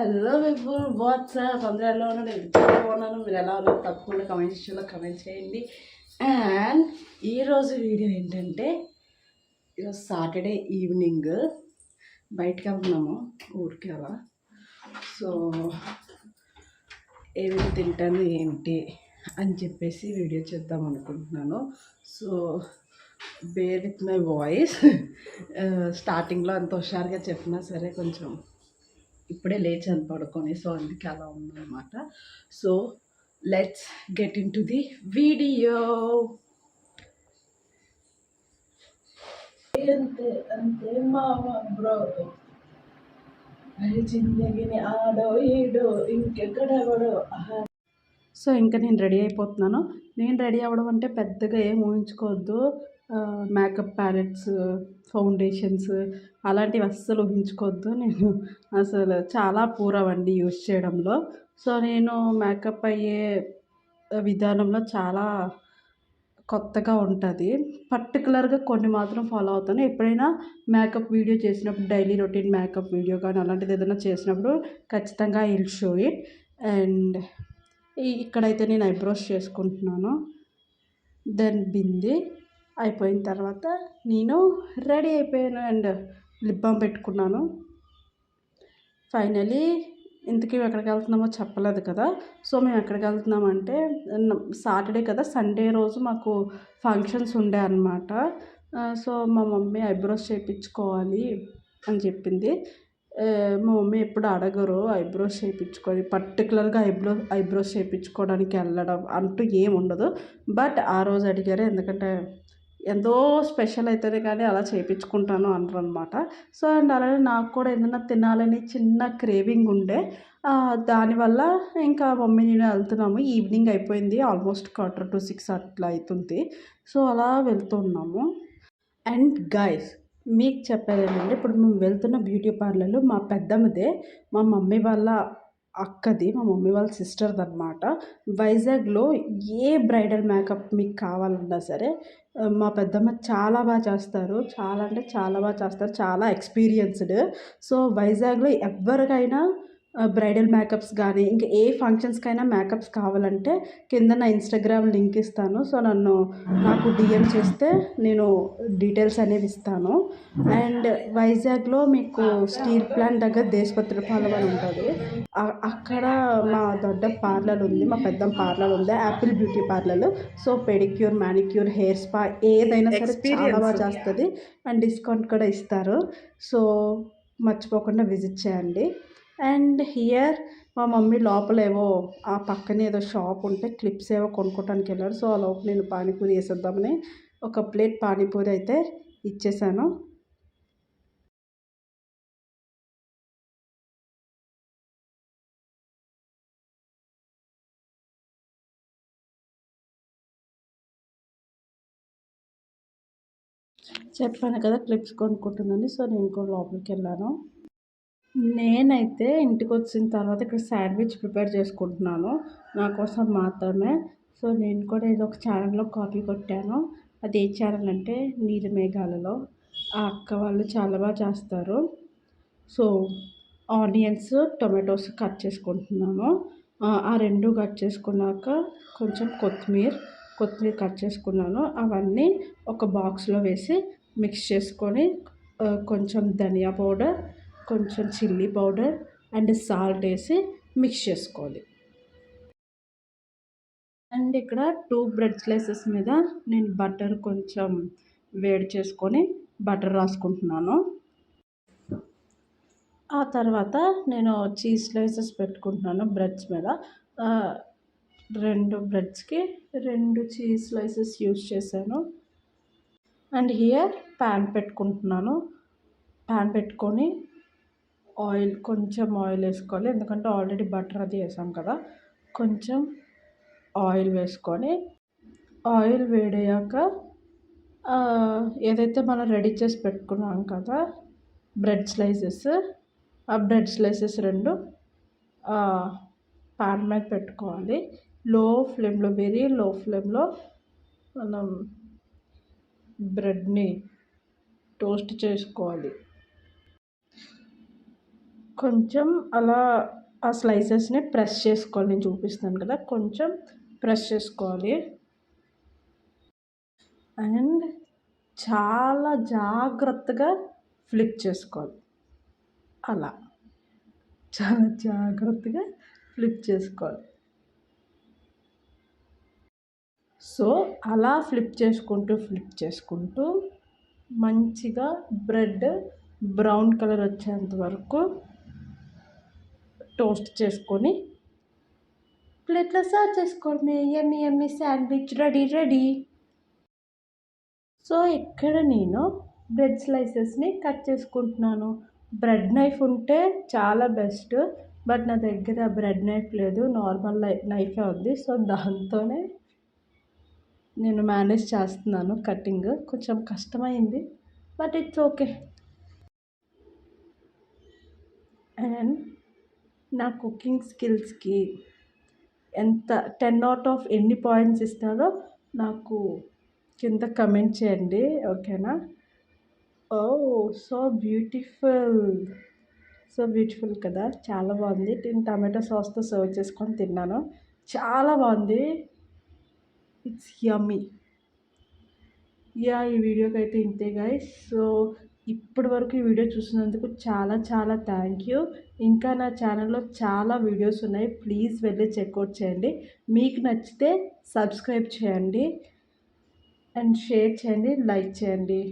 Hello people WhatsApp అందరూ ఎలా ఉన్నారు? నేను చాలా బాగున్నాను. మీరు ఎలా ఉన్నారు? తప్పకుండా కమెంట్ సెక్షన్లో కమెంట్ చేయండి. అండ్ ఈరోజు వీడియో ఏంటంటే ఈరోజు సాటర్డే ఈవినింగ్ బయటకు వెళ్తున్నాము ఊరికి అలా. సో ఏమేమి తింటాను ఏంటి అని చెప్పేసి వీడియో చేద్దాం అనుకుంటున్నాను. So bear with my voice. స్టార్టింగ్లో అంత హుషారుగా చెప్పినా సరే కొంచెం ఇప్పుడే లేచాను పడుకొని, సో అందుకే అలా ఉందన్నమాట. So let's get in to the video. అంతే అంతే మామ బ్రో, జిందగీని ఆడో ఈడో ఇంకెక్కడెవడో. సో ఇంకా నేను రెడీ అయిపోతున్నాను. నేను రెడీ అవ్వడం అంటే పెద్దగా ఏం ఊహించుకోవద్దు. మేకప్ ప్యాలెట్స్, ఫౌండేషన్స్ అలాంటివి అస్సలు ఊహించుకోవద్దు. నేను అసలు చాలా పూరవండి యూజ్ చేయడంలో. సో నేను మేకప్ అయ్యే విధానంలో చాలా కొత్తగా ఉంటుంది. పర్టికులర్గా కొన్ని మాత్రం ఫాలో అవుతాను. ఎప్పుడైనా మేకప్ వీడియో చేసినప్పుడు, డైలీ రొటీన్ మేకప్ వీడియో కానీ అలాంటిది ఏదైనా చేసినప్పుడు ఖచ్చితంగా I will show it. And ఇక్కడైతే నేను ఐబ్రోస్ చేసుకుంటున్నాను. దెన్ బింది అయిపోయిన తర్వాత నేను రెడీ అయిపోయాను అండ్ లిప్ బామ్ పెట్టుకున్నాను. ఫైనలీ ఇంతకీ ఎక్కడికి వెళ్తున్నామో చెప్పలేదు కదా. సో మేము ఎక్కడికి వెళ్తున్నామంటే సాటర్డే కదా, సండే రోజు మాకు ఫంక్షన్స్ ఉండే అన్నమాట. సో మా మమ్మీ ఐబ్రోస్ చేయించుకోవాలి అని చెప్పింది. మా మమ్మీ ఎప్పుడు అడగరు ఐబ్రోస్ చేయించుకొని, పర్టికులర్గా ఐబ్రోస్ చేయించుకోవడానికి వెళ్ళడం అంటూ ఏమి ఉండదు. బట్ ఆ రోజు అడిగారు, ఎందుకంటే ఎంతో స్పెషల్ అవుతుంది కానీ అలా చేయించుకుంటాను అనరు అనమాట. సో అండ్ అలానే నాకు కూడా ఏదైనా తినాలని చిన్న క్రేవింగ్ ఉండే. దానివల్ల ఇంకా మమ్మీ నేను వెళ్తున్నాము. ఈవినింగ్ అయిపోయింది, ఆల్మోస్ట్ 5:45 అట్లా అవుతుంది. సో అలా వెళ్తున్నాము. అండ్ గైస్ మీకు చెప్పేది ఏంటంటే, ఇప్పుడు మేము వెళ్తున్న బ్యూటీ పార్లర్లో మా పెద్దమ్మదే, మా మమ్మీ వాళ్ళ అక్కది, మా మమ్మీ వాళ్ళ సిస్టర్ది అనమాట. వైజాగ్లో ఏ బ్రైడల్ మేకప్ మీకు కావాలన్నా సరే మా పెద్దమ్మ చాలా బాగా చేస్తారు. చాలా అంటే చాలా బాగా చేస్తారు, చాలా ఎక్స్పీరియన్స్డ్. సో వైజాగ్లో ఎవరికైనా బ్రైడల్ మేకప్స్ కానీ ఇంకా ఏ ఫంక్షన్స్కైనా మేకప్స్ కావాలంటే కింద నా ఇన్స్టాగ్రామ్ లింక్ ఇస్తాను. సో నాకు డిఎం చేస్తే నేను డీటెయిల్స్ అనేవి ఇస్తాను. అండ్ వైజాగ్లో మీకు స్టీల్ ప్లాంట్ దగ్గర దేశపత్రిపాలెం అని ఉంటుంది. అక్కడ మా దొడ్డ పార్లర్ ఉంది, మా పెద్ద పార్లర్ ఉంది, Apple beauty parlour. So pedicure, manicure, hair spa ఏదైనా సరే చాలా బాగా చేస్తుంది. అండ్ డిస్కౌంట్ కూడా ఇస్తారు. సో మర్చిపోకుండా విజిట్ చేయండి. అండ్ హియర్ మా మమ్మీ లోపలేవో ఆ పక్కనే ఏదో షాప్ ఉంటే క్లిప్స్ ఏవో కొనుక్కోవడానికి వెళ్ళారు. సో ఆ లోపల నేను పానీపూరి వేసేద్దామని ఒక ప్లేట్ పానీపూరి అయితే ఇచ్చేసాను. చెప్పాను కదా క్లిప్స్ కొనుక్కుంటుందని. సో నేను కూడా లోపలికి వెళ్ళాను. నేనైతే ఇంటికి వచ్చిన తర్వాత ఇక్కడ శాండ్విచ్ ప్రిపేర్ చేసుకుంటున్నాను నా కోసం మాత్రమే. సో నేను కూడా ఏదో ఒక ఛానల్లో కాపీ కొట్టాను. అది ఏ ఛానల్ అంటే నీలిమేఘాలలో. ఆ అక్క వాళ్ళు చాలా బాగా చేస్తారు. సో ఆనియన్స్, టొమాటోస్ కట్ చేసుకుంటున్నాను. ఆ రెండు కట్ చేసుకున్నాక కొంచెం కొత్తిమీర కట్ చేసుకున్నాను. అవన్నీ ఒక బాక్స్లో వేసి మిక్స్ చేసుకొని కొంచెం ధనియా పౌడర్, కొంచెం చిల్లీ పౌడర్ అండ్ సాల్ట్ వేసి మిక్స్ చేసుకోవాలి. అండ్ ఇక్కడ 2 బ్రెడ్ స్లైసెస్ మీద నేను బటర్ కొంచెం వేడి చేసుకొని బటర్ రాసుకుంటున్నాను. ఆ తర్వాత నేను చీజ్ స్లైసెస్ పెట్టుకుంటున్నాను బ్రెడ్స్ మీద. 2 బ్రెడ్స్కి 2 చీజ్ స్లైసెస్ యూస్ చేశాను. అండ్ హియర్ ప్యాన్ పెట్టుకుంటున్నాను. ప్యాన్ పెట్టుకొని కొంచెం ఆయిల్ వేసుకోవాలి, ఎందుకంటే ఆల్రెడీ బటర్ అది వేసాం కదా. కొంచెం ఆయిల్ వేసుకొని ఆయిల్ వేడయ్యాక ఏదైతే మనం రెడీ చేసి పెట్టుకున్నాం కదా బ్రెడ్ స్లైసెస్, ఆ బ్రెడ్ స్లైసెస్ 2 పాన్ మీద పెట్టుకోవాలి. లో ఫ్లేమ్లో, వెరీ లో ఫ్లేమ్లో మనం బ్రెడ్ని టోస్ట్ చేసుకోవాలి. కొంచెం అలా ఆ స్లైసెస్ని ప్రెస్ చేసుకోవాలి. నేను చూపిస్తున్నాను కదా, కొంచెం ప్రెస్ చేసుకోవాలి. అండ్ చాలా జాగ్రత్తగా ఫ్లిప్ చేసుకోవాలి. అలా చాలా జాగ్రత్తగా ఫ్లిప్ చేసుకోవాలి. సో అలా ఫ్లిప్ చేసుకుంటూ మంచిగా బ్రెడ్ బ్రౌన్ కలర్ వచ్చేంత వరకు టోస్ట్ చేసుకొని ప్లేట్లో సర్వ్ చేసుకోవడమే. యమ్మీ యమ్మీ శాండ్విచ్ రెడీ. సో ఇక్కడ నేను బ్రెడ్ స్లైసెస్ని కట్ చేసుకుంటున్నాను. బ్రెడ్ నైఫ్ ఉంటే చాలా బెస్ట్, బట్ నా దగ్గర బ్రెడ్ నైఫ్ లేదు, నార్మల్ నైఫే ఉంది. సో దాంతోనే నేను మేనేజ్ చేస్తున్నాను. కటింగ్ కొంచెం కష్టమైంది, బట్ ఇట్స్ ఓకే. అండ్ నా కుకింగ్ స్కిల్స్కి ఎంత 10 out of ఎన్ని పాయింట్స్ ఇస్తారో నాకు కింద కమెంట్ చేయండి, ఓకేనా? ఓ సో బ్యూటిఫుల్ కదా, చాలా బాగుంది. నేను టమాటో సాస్తో సర్వ్ చేసుకొని తిన్నాను, చాలా బాగుంది. ఇట్స్ యమ్మీ. ఈ వీడియోకి అయితే ఇంతే గైస్. సో ఇప్పటి వరకు ఈ వీడియో చూసినందుకు చాలా థ్యాంక్ యూ. ఇంకా నా ఛానల్లో చాలా వీడియోస్ ఉన్నాయి, ప్లీజ్ వెళ్ళి చెక్అవుట్ చేయండి. మీకు నచ్చితే సబ్స్క్రైబ్ చేయండి అండ్ షేర్ చేయండి, లైక్ చేయండి.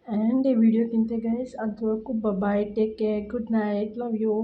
అండ్ ఈ వీడియోకి ఇంతే గైస్. అంతవరకు bye, take care, good night, love you.